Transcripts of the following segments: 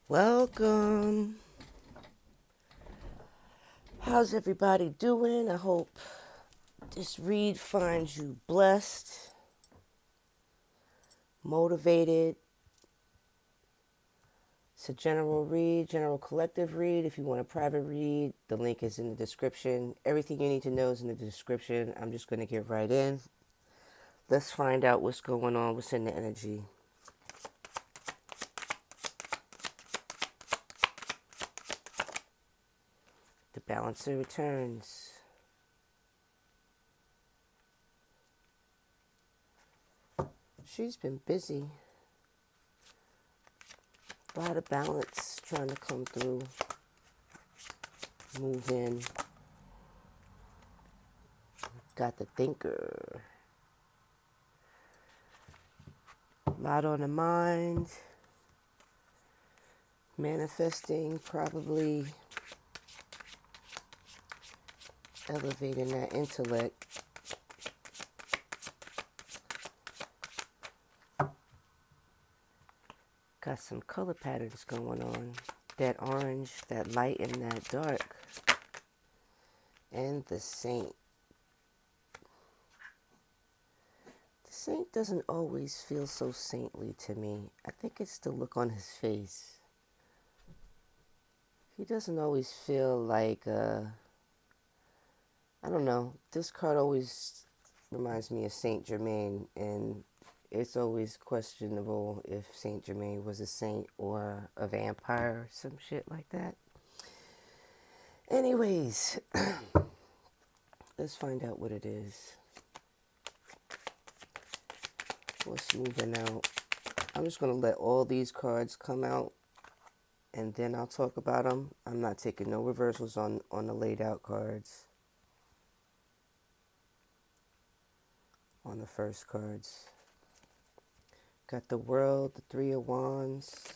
Welcome. How's everybody doing? I hope this read finds you blessed, motivated. It's a general read, general collective read. If you want a private read, the link is in the description. Everything you need to know is in the description. I'm just going to get right in. Let's find out what's going on, what's in the energy. The balancer returns. She's been busy. A lot of balance trying to come through, move in. Got the thinker. A lot on the mind. Manifesting, probably elevating that intellect. Got some color patterns going on. That orange, that light, and that dark. And the saint. The saint doesn't always feel so saintly to me. I think it's the look on his face. He doesn't always feel like, I don't know. This card always reminds me of Saint Germain, and it's always questionable if Saint Germain was a saint or a vampire or some shit like that. Anyways, let's find out what it is. What's moving out? I'm just going to let all these cards come out, and then I'll talk about them. I'm not taking no reversals on the laid out cards. On the first cards. Got the World, the Three of Wands.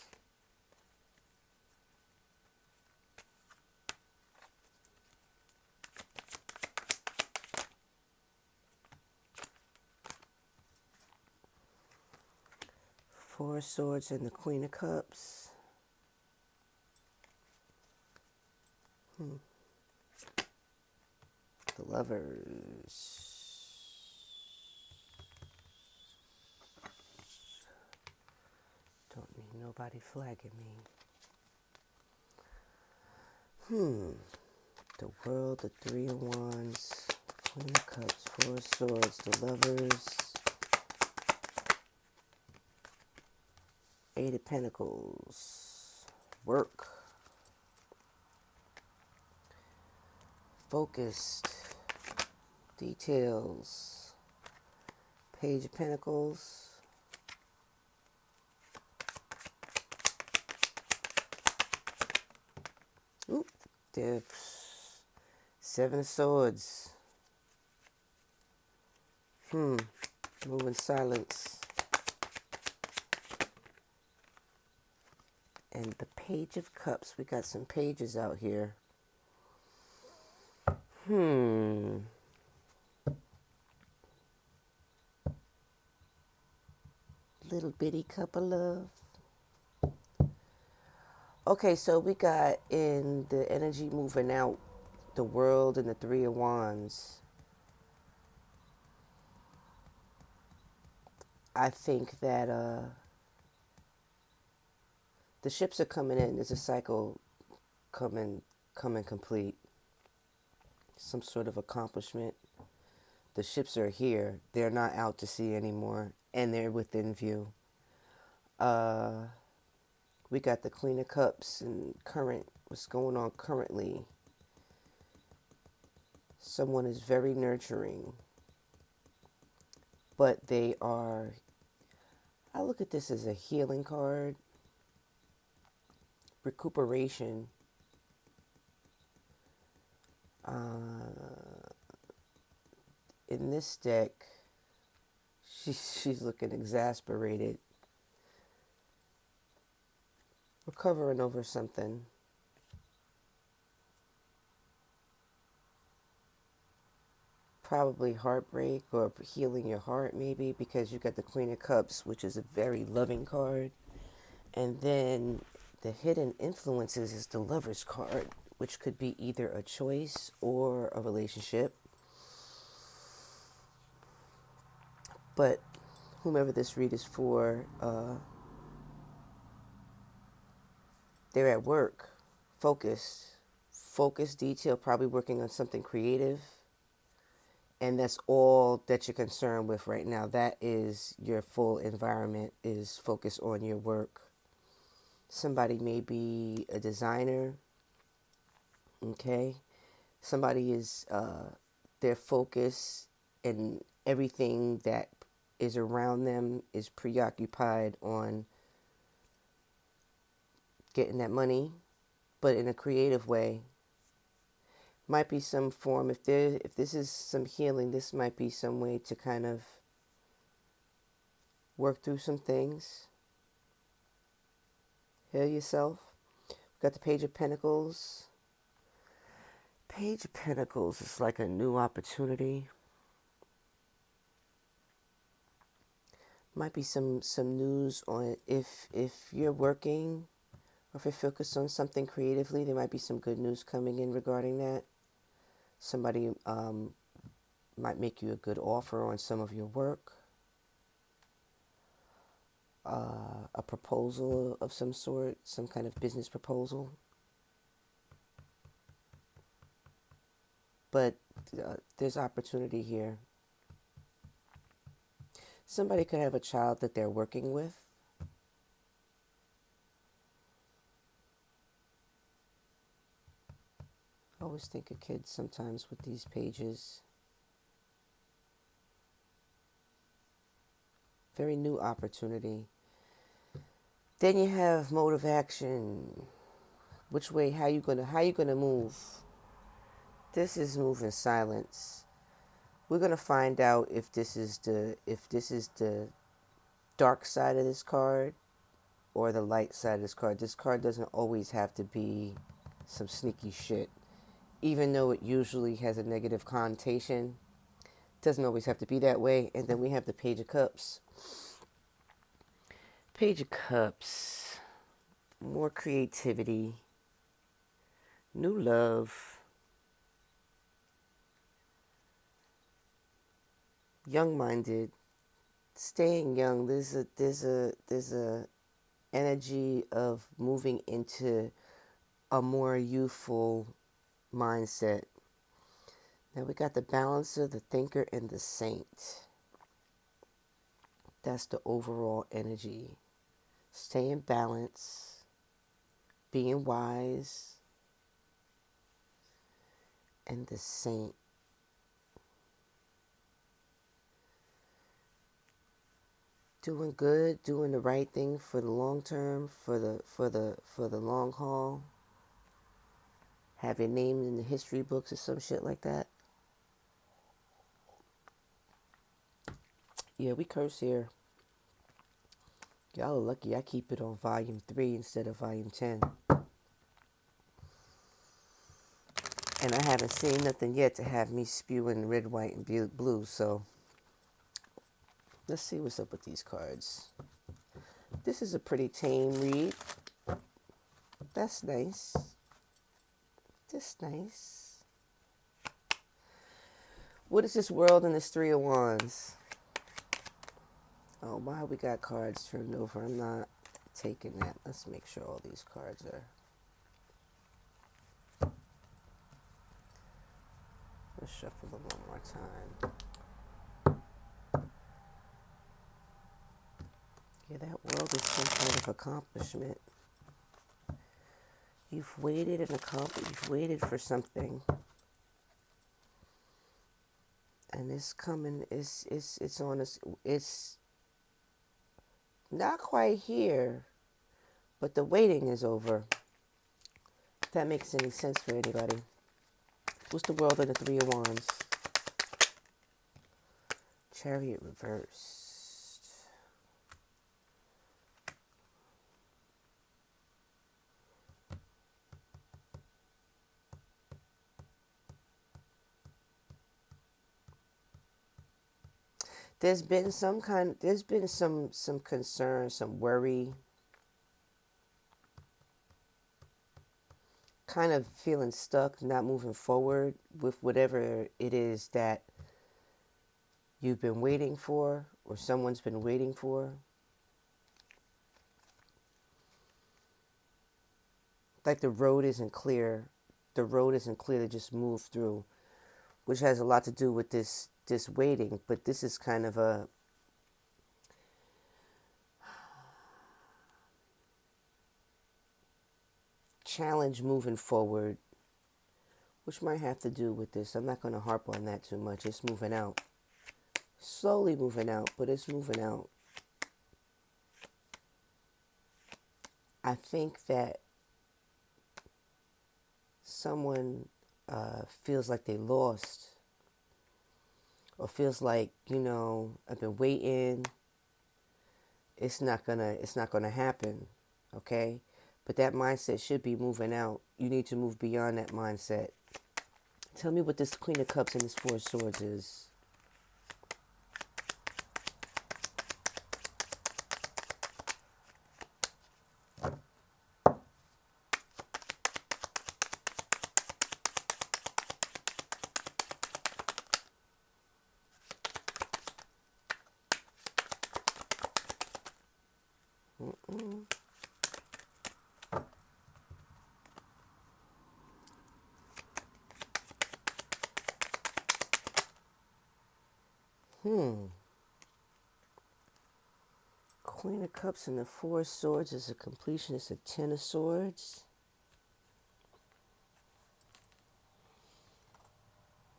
Four of Swords and the Queen of Cups. The Lovers. Don't need nobody flagging me. The World, the Three of Wands, Queen of Cups, Four of Swords, the Lovers, Eight of Pentacles, work, focused, details, Page of Pentacles, there's Seven of Swords, moving silence, and the Page of Cups. We got some pages out here. Little bitty cup of love. Okay, so we got in the energy moving out, the World and the Three of Wands. I think that the ships are coming in. There's a cycle coming complete. Some sort of accomplishment. The ships are here. They're not out to sea anymore, and they're within view. We got the Queen of Cups and what's going on currently. Someone is very nurturing, but I look at this as a healing card, recuperation. In this deck, she's looking exasperated, recovering over something. Probably heartbreak or healing your heart, maybe, because you got the Queen of Cups, which is a very loving card. And then The hidden influences is the Lover's card, which could be either a choice or a relationship. But whomever this read is for, they're at work, focused, detailed, probably working on something creative. And that's all that you're concerned with right now. That is your full environment, is focused on your work. Somebody may be a designer, okay? Somebody is, their focus and everything that is around them is preoccupied on getting that money, but in a creative way. Might be some form, if this is some healing, this might be some way to kind of work through some things. Heal yourself. We've got the Page of Pentacles. Page of Pentacles is like a new opportunity. Might be some news on if you're working or if you're focused on something creatively, there might be some good news coming in regarding that. Somebody might make you a good offer on some of your work. A proposal of some sort, some kind of business proposal. But there's opportunity here. Somebody could have a child that they're working with. I always think of kids sometimes with these pages. Very new opportunity. Then you have mode of action. Which way, how you gonna move? This is move in silence. We're gonna find out if this is the dark side of this card or the light side of this card. This card doesn't always have to be some sneaky shit. Even though it usually has a negative connotation, it doesn't always have to be that way. And then we have the Page of Cups. Page of Cups. More creativity. New love. Young-minded. Staying young. There's a energy of moving into a more youthful mindset. Now we got the Balancer, the Thinker, and the Saint. That's the overall energy. Stay in balance, being wise, and the Saint. Doing good, doing the right thing for the long term, for the long haul. Have your name in the history books or some shit like that. Yeah, we curse here. Y'all are lucky I keep it on volume 3 instead of volume 10. And I haven't seen nothing yet to have me spewing red, white, and blue. So let's see what's up with these cards. This is a pretty tame read. That's nice. Just nice. What is this world and this 3 of Wands? Oh, why we got cards turned over? I'm not taking that. Let's make sure all these cards are... Let's shuffle them one more time. Yeah, that world is some kind of accomplishment. You've waited and accomplished. You've waited for something. And it's coming. It's on us. It's not quite here, but the waiting is over. If that makes any sense for anybody. What's the world of the 3 of Wands? Chariot reversed. There's been some concern, some worry. kind of feeling stuck, not moving forward with whatever it is that you've been waiting for or someone's been waiting for. Like the road isn't clear. The road isn't clear to just move through, which has a lot to do with this waiting. But this is kind of a challenge moving forward, which might have to do with this. I'm not going to harp on that too much. It's moving out. Slowly moving out, but it's moving out. I think that someone feels like they lost, or feels like, I've been waiting. It's not gonna happen, okay? But that mindset should be moving out. You need to move beyond that mindset. Tell me what this Queen of Cups and this Four of Swords is. Mm-mm. Queen of Cups and the Four of Swords is a completion. It's a Ten of Swords.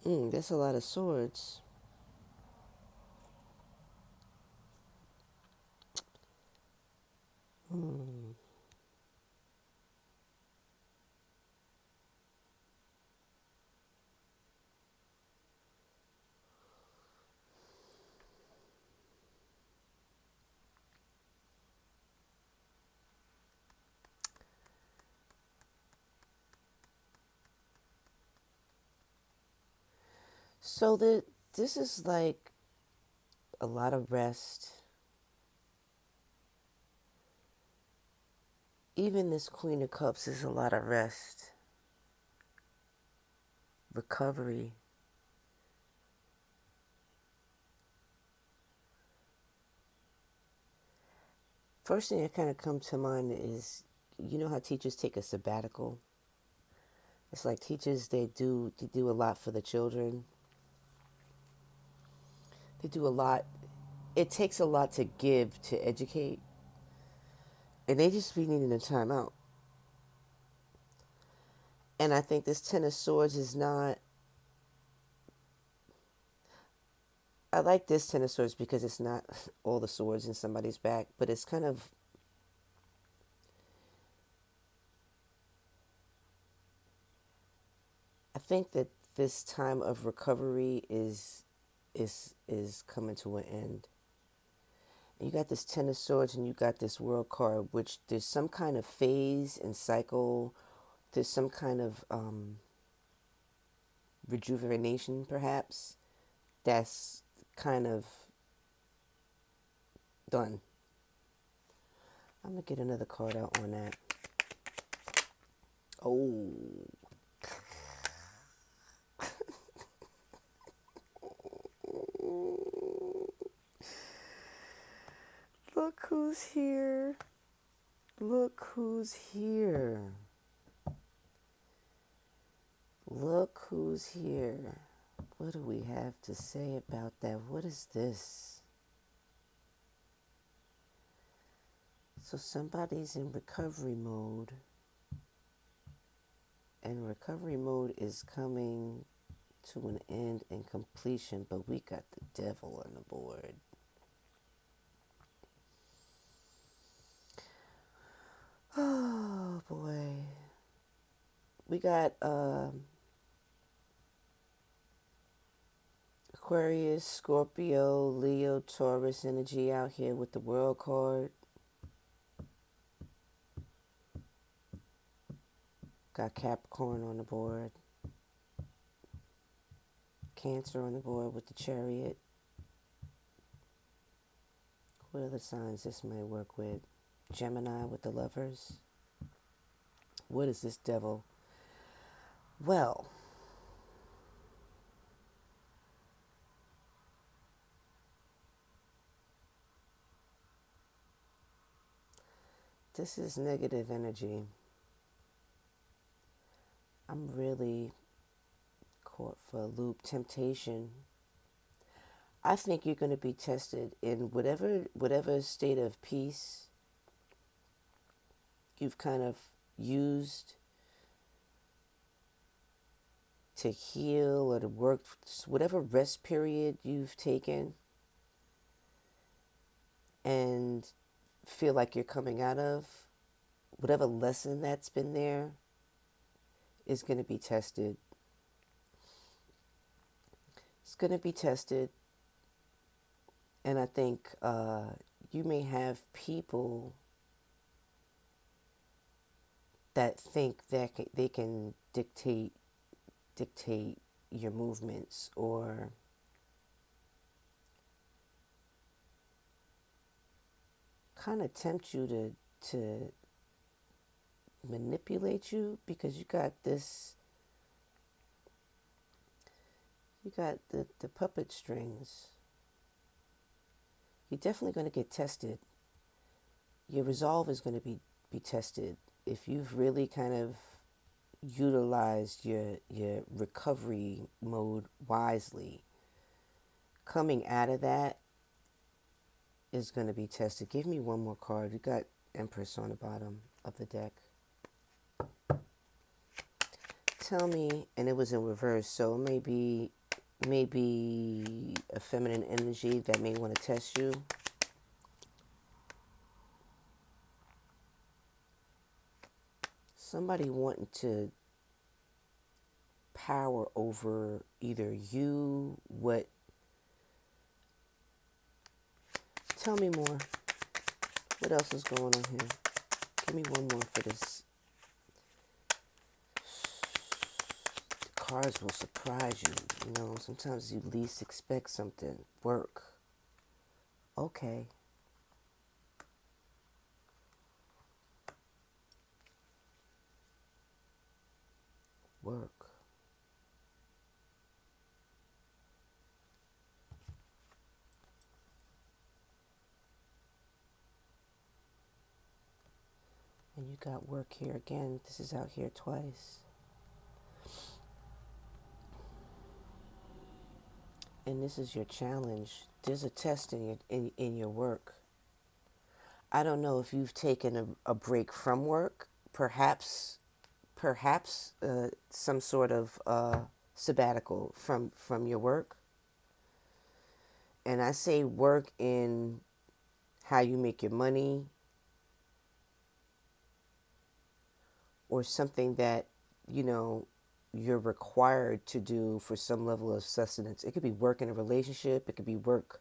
That's a lot of swords. So this is like a lot of rest. Even this Queen of Cups is a lot of rest, recovery. First thing that kind of comes to mind is, how teachers take a sabbatical? It's like teachers, they do a lot for the children. They do a lot. It takes a lot to give, to educate. And they just be needing a time out. And I think this Ten of Swords is not... I like this Ten of Swords because it's not all the swords in somebody's back, but it's kind of... I think that this time of recovery is coming to an end. And you got this Ten of Swords and you got this World card, which there's some kind of phase and cycle. There's some kind of rejuvenation, perhaps, that's kind of done. I'm going to get another card out on that. Oh. Look who's here. Look who's here. Look who's here. What do we have to say about that? What is this? So somebody's in recovery mode. And recovery mode is coming to an end and completion, but we got the Devil on the board. Oh boy. We got Aquarius, Scorpio, Leo, Taurus energy out here with the World card. Got Capricorn on the board. Cancer on the board with the Chariot. What other signs this might work with? Gemini with the Lovers. What is this Devil? Well, this is negative energy. I'm really caught for a loop. Temptation. I think you're going to be tested in whatever state of peace you've kind of used to heal or to work, whatever rest period you've taken and feel like you're coming out of, whatever lesson that's been there is going to be tested. It's going to be tested. And I think you may have people that think that they can dictate your movements or kind of tempt you to manipulate you because you got the puppet strings. You're definitely going to get tested. Your resolve is going to be tested. If you've really kind of utilized your recovery mode wisely, coming out of that is going to be tested. Give me one more card. You got Empress on the bottom of the deck. Tell me, and it was in reverse, so maybe a feminine energy that may want to test you. Somebody wanting to power over either you, what. Tell me more. What else is going on here? Give me one more for this. The cards will surprise you. You know, sometimes you least expect something. Work. Okay. Work. And you got work here again. This is out here twice. And this is your challenge. There's a test in your work. I don't know if you've taken a break from work, perhaps some sort of sabbatical from your work. And I say work in how you make your money or something that, you know, you're required to do for some level of sustenance. It could be work in a relationship. It could be work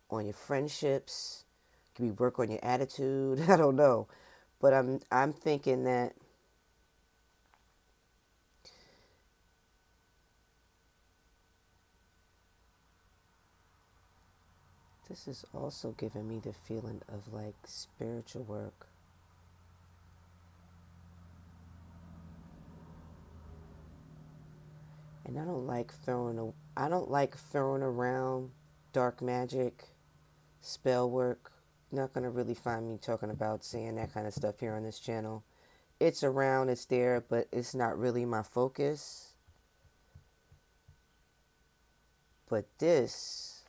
on your friendships. It could be work on your attitude. I don't know. But I'm thinking that this is also giving me the feeling of like spiritual work. And I don't like throwing around dark magic, spell work. Not gonna really find me talking about saying that kind of stuff here on this channel. It's around, it's there, but it's not really my focus. But this,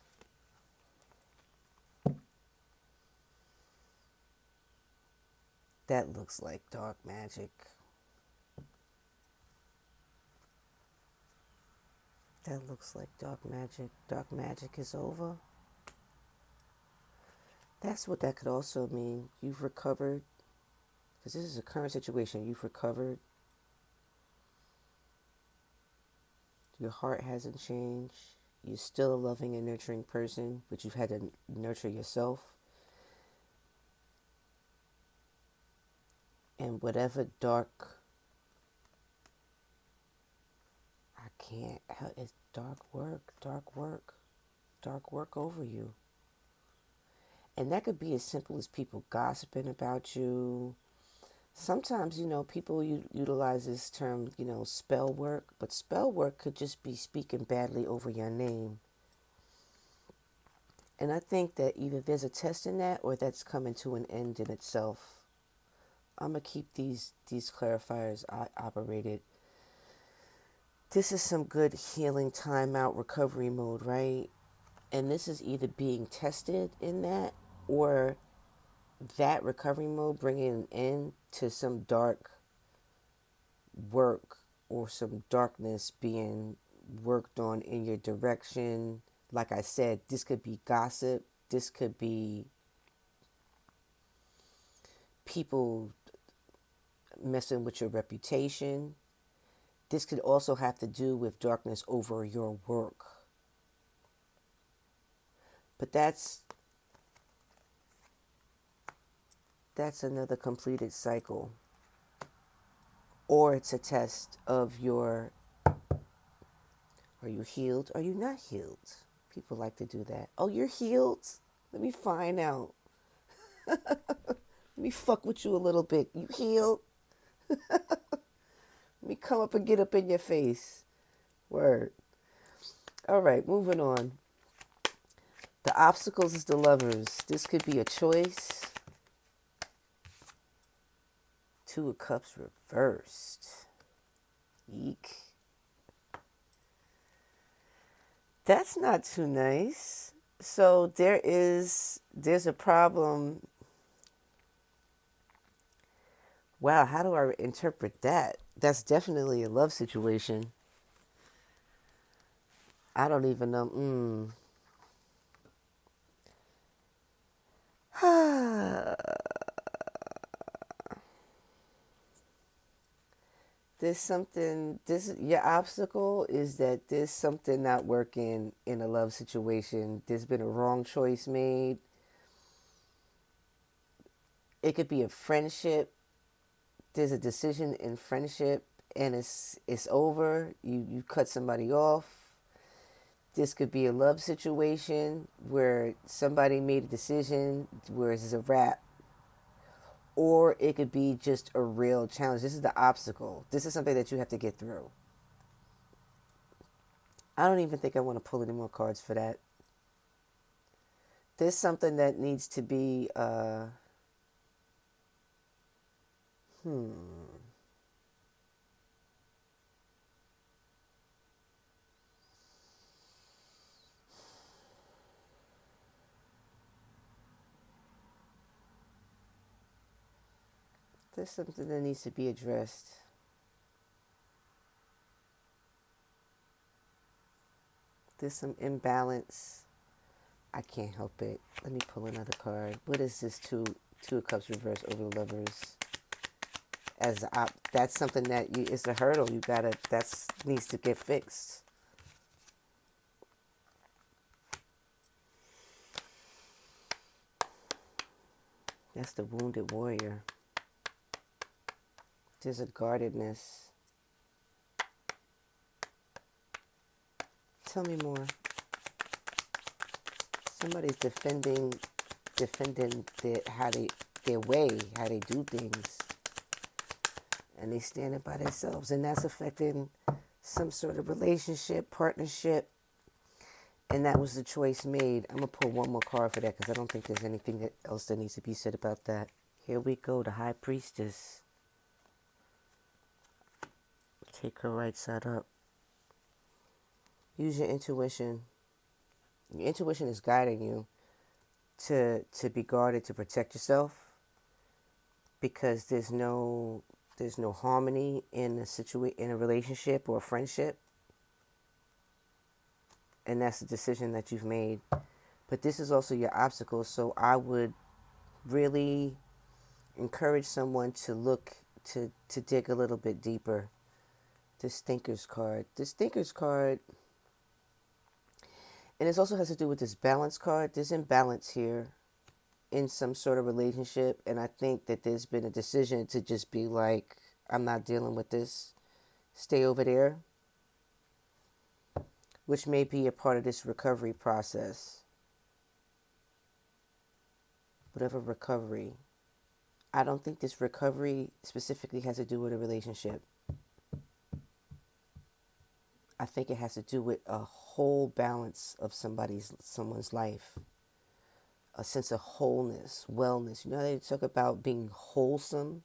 that looks like dark magic. That looks like dark magic. Dark magic is over. That's what that could also mean. You've recovered. Because this is a current situation. You've recovered. Your heart hasn't changed. You're still a loving and nurturing person, but you've had to nurture yourself. And whatever dark, I can't, it's dark work over you. And that could be as simple as people gossiping about you, Sometimes, people utilize this term, spell work, but spell work could just be speaking badly over your name. And I think that either there's a test in that or that's coming to an end in itself. I'm going to keep these clarifiers operated. This is some good healing timeout recovery mode, right? And this is either being tested in that or that recovery mode bringing an end to some dark work or some darkness being worked on in your direction. Like I said, this could be gossip. This could be people messing with your reputation. This could also have to do with darkness over your work. But that's another completed cycle. Or it's a test of your, are you healed? Are you not healed? People like to do that. Oh, you're healed? Let me find out. Let me fuck with you a little bit. You healed? Let me come up and get up in your face. Word. All right, moving on. The obstacles is the lovers. This could be a choice. Two of Cups reversed. Eek. That's not too nice. So there's a problem. Wow, how do I interpret that? That's definitely a love situation. I don't even know. There's something, your obstacle is that there's something not working in a love situation. There's been a wrong choice made. It could be a friendship. There's a decision in friendship and it's over. You cut somebody off. This could be a love situation where somebody made a decision where it's a wrap. Or it could be just a real challenge. This is the obstacle. This is something that you have to get through. I don't even think I want to pull any more cards for that. There's something that needs to be, there's something that needs to be addressed. There's some imbalance. I can't help it. Let me pull another card. What is this two of Cups reversed over the lovers? That's something that it's a hurdle. That needs to get fixed. That's the wounded warrior. There's a guardedness. Tell me more. Somebody's defending their way, how they do things. And they standing by themselves. And that's affecting some sort of relationship, partnership. And that was the choice made. I'm going to pull one more card for that because I don't think there's anything else that needs to be said about that. Here we go, the High Priestess. Take her right side up. Use your intuition. Your intuition is guiding you to be guarded, to protect yourself, because there's no harmony in a relationship or a friendship, and that's the decision that you've made. But this is also your obstacle, so I would really encourage someone to look to dig a little bit deeper. This Thinker's card, and it also has to do with this Balance card. There's imbalance here in some sort of relationship, and I think that there's been a decision to just be like, I'm not dealing with this. Stay over there, which may be a part of this recovery process. Whatever recovery. I don't think this recovery specifically has to do with a relationship. I think it has to do with a whole balance of someone's life, a sense of wholeness, wellness. You know, they talk about being wholesome,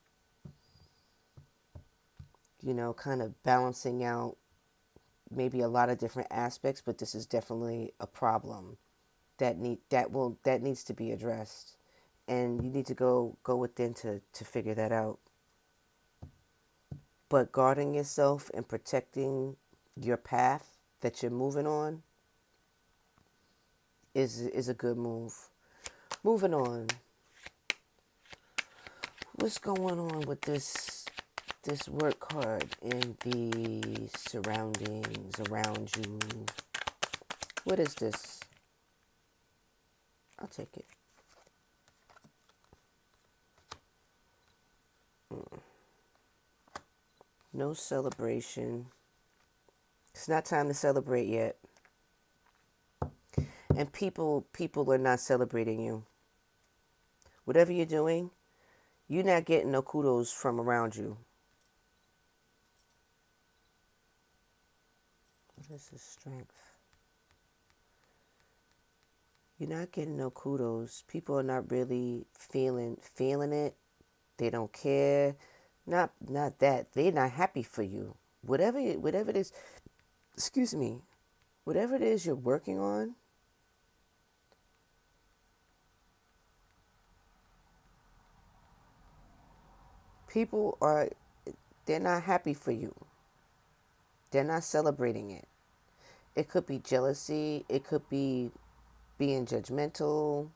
kind of balancing out maybe a lot of different aspects, but this is definitely a problem that needs to be addressed. And you need to go within to figure that out. But guarding yourself and protecting your path that you're moving on is a good move. Moving on. What's going on with this work card in the surroundings around you? What is this? I'll take it. No celebration. It's not time to celebrate yet. And people are not celebrating you. Whatever you're doing, you're not getting no kudos from around you. What is this strength? You're not getting no kudos. People are not really feeling it. They don't care. Not that. They're not happy for you. Whatever it is, excuse me. Whatever it is you're working on, they're not happy for you. They're not celebrating it. It could be jealousy. It could be being judgmental.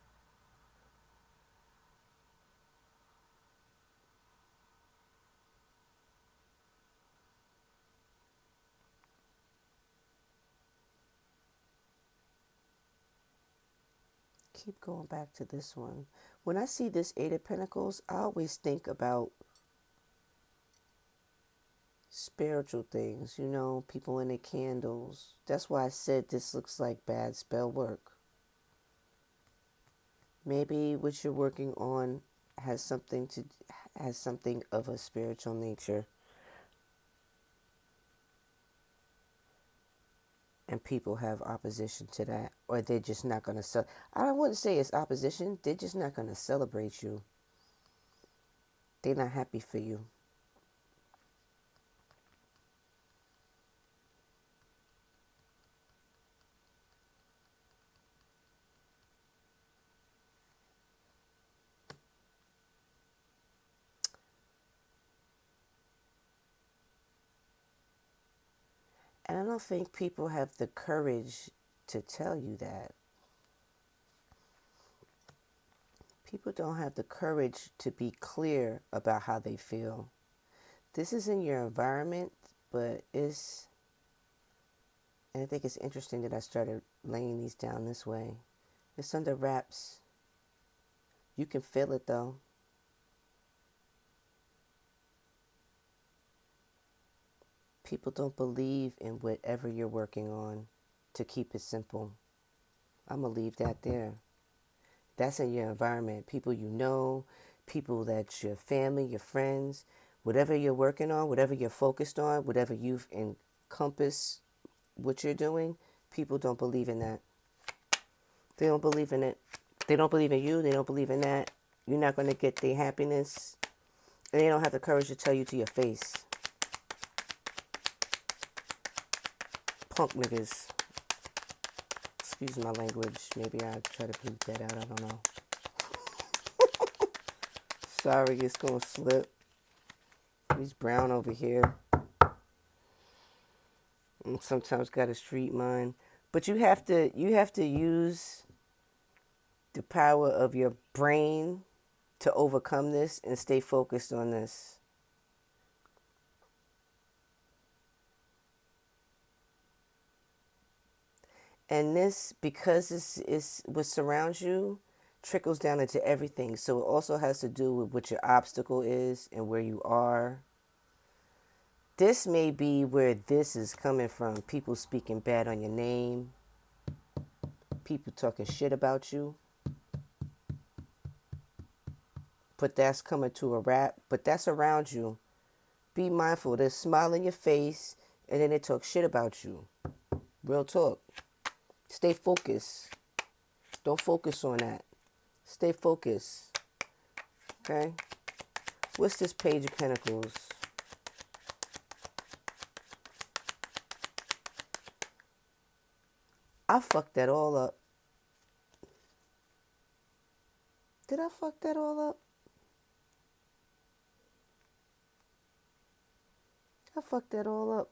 Keep going back to this one. When I see this Eight of Pentacles, I always think about spiritual things, people in their candles. That's why I said this looks like bad spell work. Maybe what you're working on has something of a spiritual nature. And people have opposition to that, or they're just not going to I wouldn't say it's opposition. They're just not going to celebrate you. They're not happy for you. And I don't think people have the courage to tell you that. People don't have the courage to be clear about how they feel. This is in your environment, but and I think it's interesting that I started laying these down this way. It's under wraps. You can feel it though. People don't believe in whatever you're working on, to keep it simple. I'm going to leave that there. That's in your environment. People you know, people that's your family, your friends, whatever you're working on, whatever you're focused on, whatever you've encompassed what you're doing, people don't believe in that. They don't believe in it. They don't believe in you. They don't believe in that. You're not going to get their happiness. And they don't have the courage to tell you to your face. Punk niggas. Excuse my language. Maybe I'll try to bleep that out. I don't know. Sorry, it's going to slip. He's brown over here. And sometimes got a street mind. But you have to use the power of your brain to overcome this and stay focused on this. And this, because this is what surrounds you, trickles down into everything. So it also has to do with what your obstacle is and where you are. This may be where this is coming from. People speaking bad on your name. People talking shit about you. but that's coming to a wrap. But that's around you. Be mindful. They smile in your face, and then they talk shit about you. Real talk. Stay focused. Don't focus on that. Stay focused. Okay? What's this Page of Pentacles? I fucked that all up. Did I fuck that all up? I fucked that all up.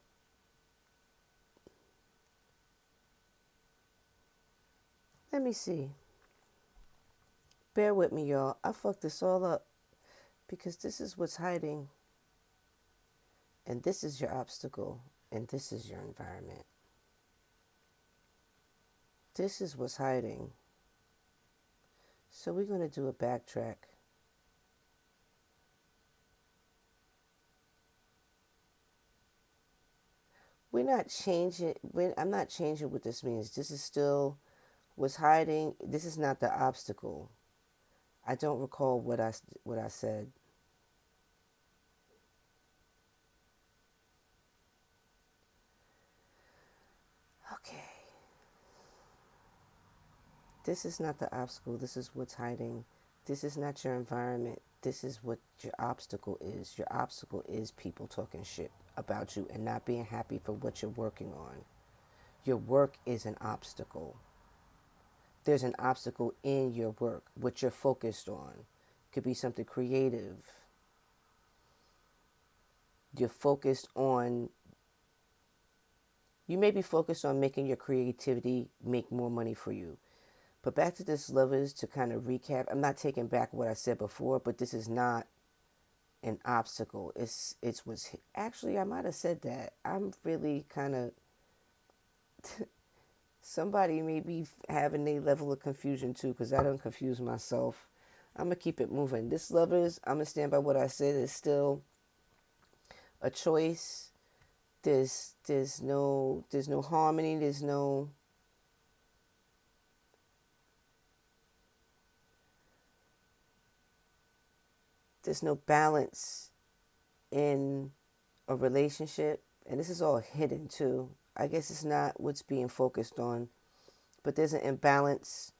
Let me see. Bear with me, y'all. I fucked this all up because this is what's hiding. And this is your obstacle. And this is your environment. This is what's hiding. So we're going to do a backtrack. We're not changing. I'm not changing what this means. This is still what's hiding. This is not the obstacle. I don't recall what I said. Okay. This is not the obstacle. This is what's hiding. This is not your environment. This is what your obstacle is. Your obstacle is people talking shit about you and not being happy for what you're working on. Your work is an obstacle. There's an obstacle in your work, what you're focused on. It could be something creative. You're focused on, you may be focused on making your creativity make more money for you. But back to this, lovers, to kind of recap, I'm not taking back what I said before, but this is not an obstacle. It's what's, actually, I might have said that. I'm really kind of, somebody may be having a level of confusion too, because I don't confuse myself. I'm going to keep it moving. This, lovers, I'm going to stand by what I said. It's still a choice. There's no harmony. There's no balance in a relationship. And this is all hidden too. I guess it's not what's being focused on, but there's an imbalance.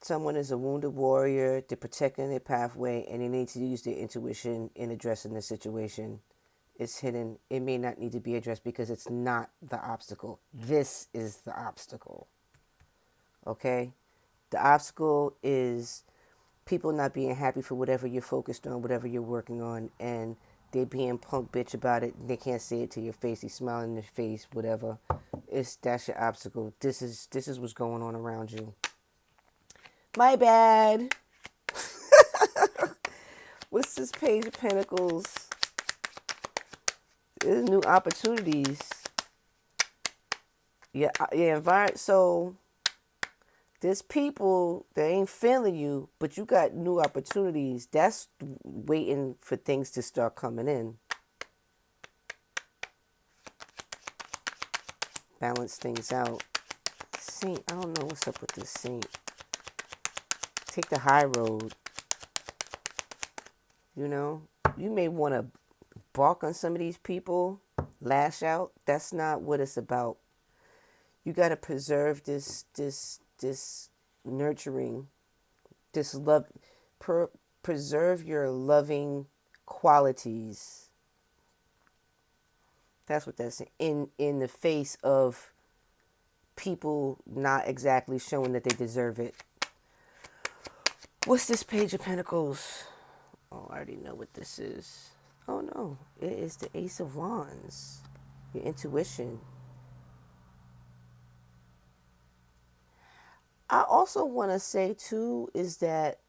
Someone is a wounded warrior. They're protecting their pathway, and they need to use their intuition in addressing the situation. It's hidden. It may not need to be addressed because it's not the obstacle. This is the obstacle. Okay? The obstacle is people not being happy for whatever you're focused on, whatever you're working on, and they being punk bitch about it. They can't say it to your face. They smile in your face, whatever. That's your obstacle. This is what's going on around you. My bad. What's this Page of Pentacles? There's new opportunities. Yeah, environment. So there's people that ain't feeling you, but you got new opportunities. That's waiting for things to start coming in. Balance things out. Saint, I don't know what's up with this Saint. Take the high road. You know, you may want to bark on some of these people, lash out. That's not what it's about. You got to preserve this nurturing, this love, preserve your loving qualities. That's what that's in the face of people not exactly showing that they deserve it. What's this Page of Pentacles? Oh, I already know what this is. Oh no, it is the Ace of Wands. Your intuition. I also want to say too is that,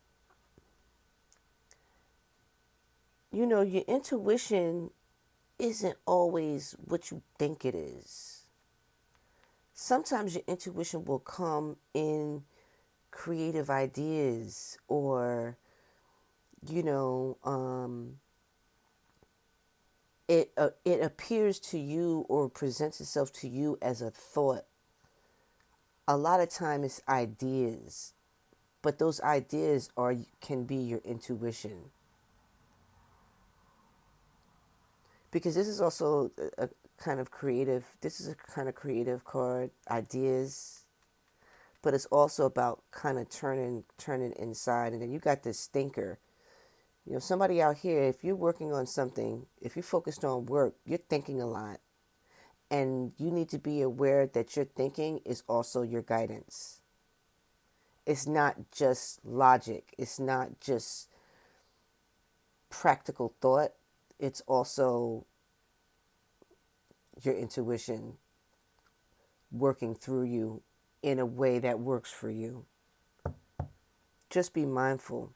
you know, your intuition isn't always what you think it is. Sometimes your intuition will come in creative ideas, or, you know, it appears to you or presents itself to you as a thought. A lot of time it's ideas. But those ideas can be your intuition. Because this is also a kind of creative, this is a kind of creative card, ideas, but it's also about kind of turning inside. And then you got this thinker. You know, somebody out here, if you're working on something, if you're focused on work, you're thinking a lot. And you need to be aware that your thinking is also your guidance. It's not just logic. It's not just practical thought. It's also your intuition working through you in a way that works for you. Just be mindful.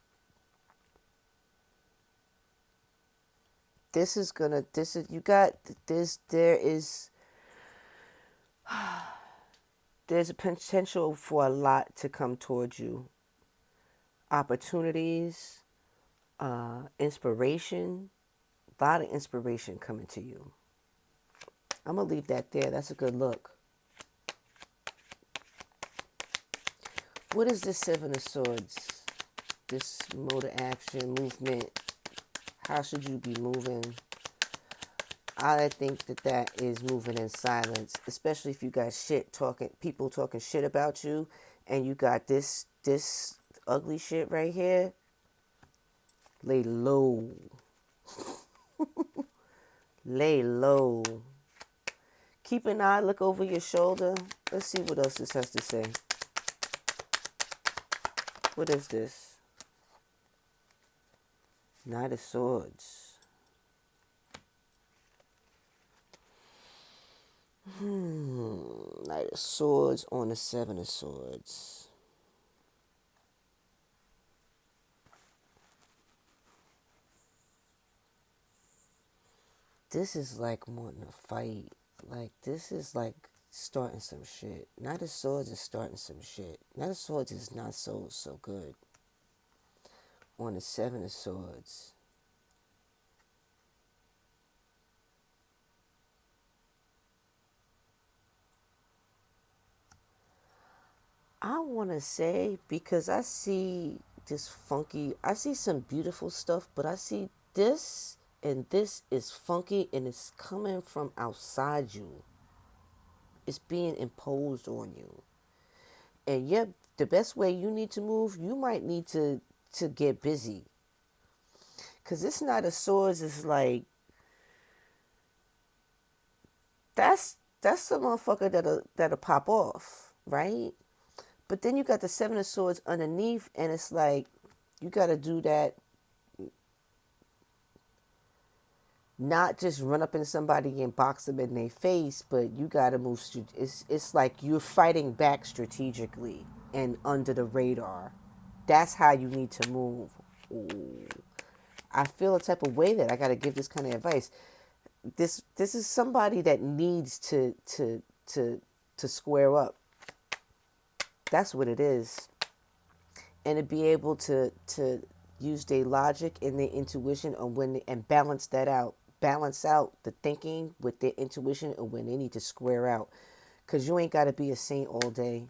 There's a potential for a lot to come towards you. Opportunities, inspiration, a lot of inspiration coming to you. I'm going to leave that there. That's a good look. What is this Seven of Swords? This mode of action, movement. How should you be moving? I think that is moving in silence, especially if you got people talking shit about you, and you got this ugly shit right here. Lay low. Lay low. Keep an eye, look over your shoulder. Let's see what else this has to say. What is this? Knight of Swords. Knight of Swords on the Seven of Swords. This is like wanting to fight. Like, this is like starting some shit. Knight of Swords is starting some shit. Knight of Swords is not so good. On the Seven of Swords. I want to say, because I see I see some beautiful stuff, but I see this, and this is funky, and it's coming from outside you. It's being imposed on you. And yet, the best way you need to move, you might need to get busy. Because this Knight of Swords is like, that's the motherfucker that'll pop off, right? But then you got the Seven of Swords underneath, and it's like, you got to do that. Not just run up in somebody and box them in their face, but you got to move. It's like you're fighting back strategically and under the radar. That's how you need to move. Ooh. I feel a type of way that I got to give this kind of advice. This is somebody that needs to square up. That's what it is. And to be able to use their logic and their intuition and balance that out. Balance out the thinking with their intuition and when they need to square out. Because you ain't got to be a saint all day.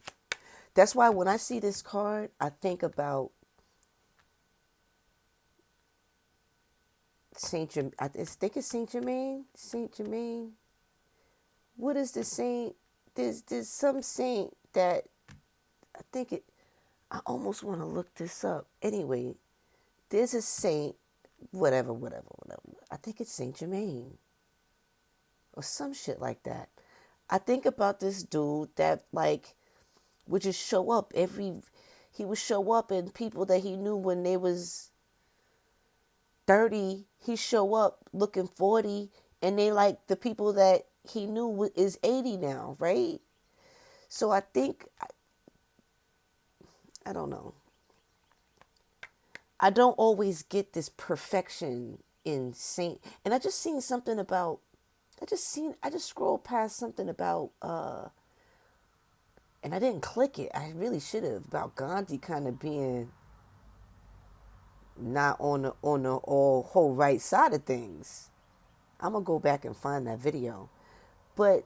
That's why when I see this card, I think about Saint Germain. I think it's Saint Germain. Saint Germain. What is the saint? There's some saint that I almost want to look this up. Anyway, there's a saint, whatever. I think it's Saint Germain. Or some shit like that. I think about this dude that like would just show up he would show up in people that he knew when they was 30, he show up looking 40, and they like the people that he knew is 80 now, right? So I think, I don't know. I don't always get this perfection in saint. And I just seen something about, I just scrolled past something about, and I didn't click it. I really should have, about Gandhi kind of being not on the whole right side of things. I'm gonna go back and find that video. But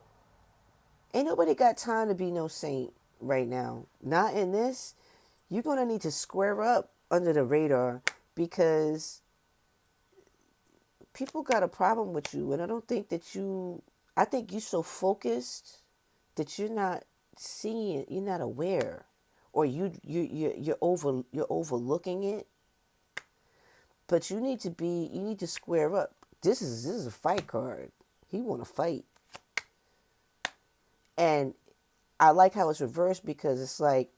ain't nobody got time to be no saint right now. Not in this. you're going to need to square up under the radar because people got a problem with you. And I don't think that I think you're so focused that you're not seeing, you're not aware, or you're overlooking it. But you need to square up. This is a fight card. He want to fight. And I like how it's reversed because it's like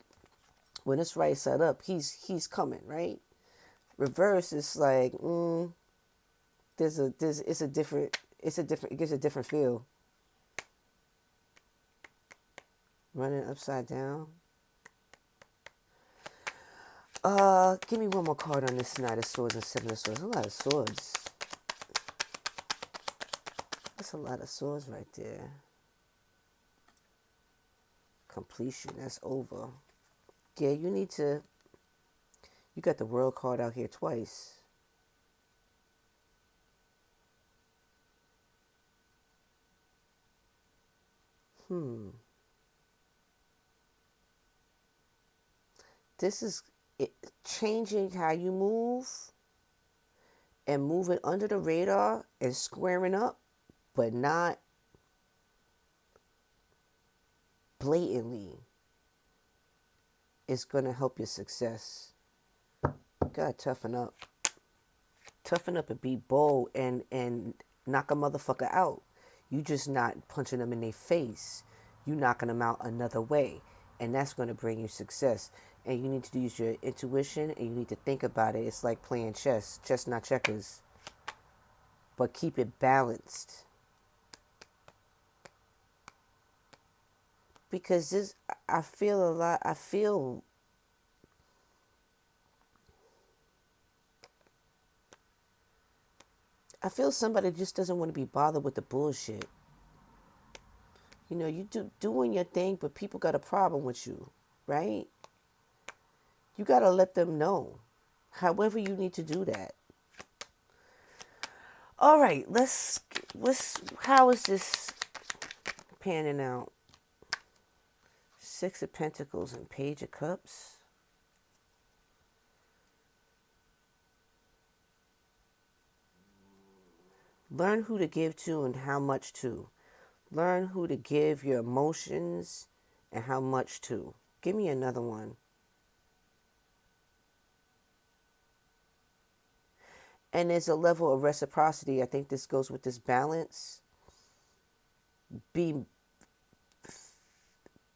when it's right side up, he's coming, right? Reverse is like, it gives a different feel. Running upside down. Give me one more card on this Knight of Swords and Seven of Swords. A lot of swords. That's a lot of swords right there. Completion. That's over. Yeah, you got the World card out here twice. This is changing how you move and moving under the radar and squaring up, but not blatantly. It's going to help your success. You got to toughen up. Toughen up and be bold and knock a motherfucker out. You just not punching them in their face. You knocking them out another way. And that's going to bring you success. And you need to use your intuition and you need to think about it. It's like playing chess. Chess, not checkers. But keep it balanced. Because I feel somebody just doesn't want to be bothered with the bullshit. You know, you doing your thing, but people got a problem with you, right? You got to let them know. However you need to do that. All right, how is this panning out? Six of Pentacles and Page of Cups. Learn who to give to and how much to. Learn who to give your emotions and how much to. Give me another one. And there's a level of reciprocity. I think this goes with this balance. Be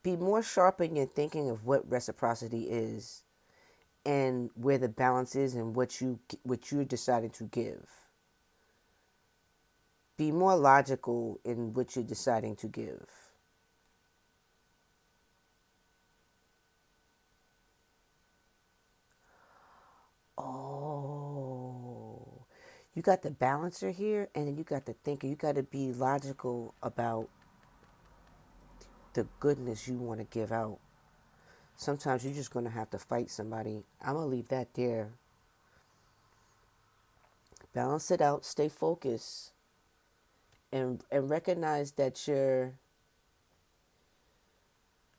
more sharp in your thinking of what reciprocity is and where the balance is and what you're deciding to give. Be more logical in what you're deciding to give. Oh, you got the balancer here, and then you got the thinker. You got to be logical about the goodness you want to give out. Sometimes you're just going to have to fight somebody. I'm going to leave that there. Balance it out. Stay focused. And recognize that your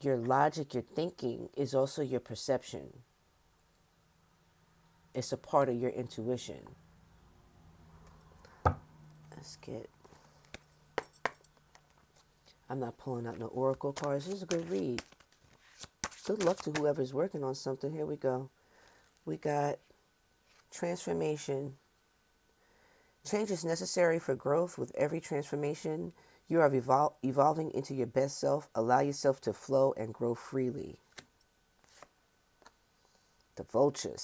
logic, your thinking is also your perception. It's a part of your intuition. Let's get... I'm not pulling out no oracle cards. This is a good read. Good luck to whoever's working on something. Here we go. We got transformation. Change is necessary for growth. With every transformation, you are evolving into your best self. Allow yourself to flow and grow freely. The vulture,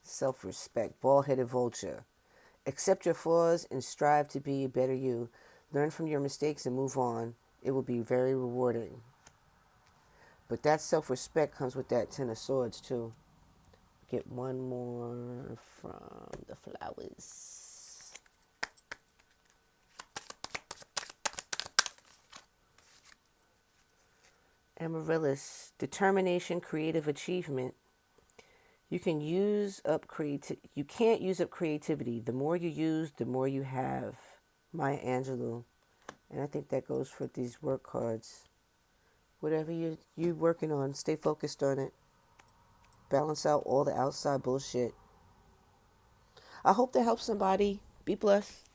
self-respect, bald-headed vulture. Accept your flaws and strive to be a better you. Learn from your mistakes and move on. It will be very rewarding. But that self-respect comes with that Ten of Swords too. Get one more from the flowers. Amaryllis, determination, creative achievement. You can't use up creativity. The more you use, the more you have. Maya Angelou. And I think that goes for these work cards. Whatever you're working on, stay focused on it. balance out all the outside bullshit. I hope that helps somebody. Be blessed.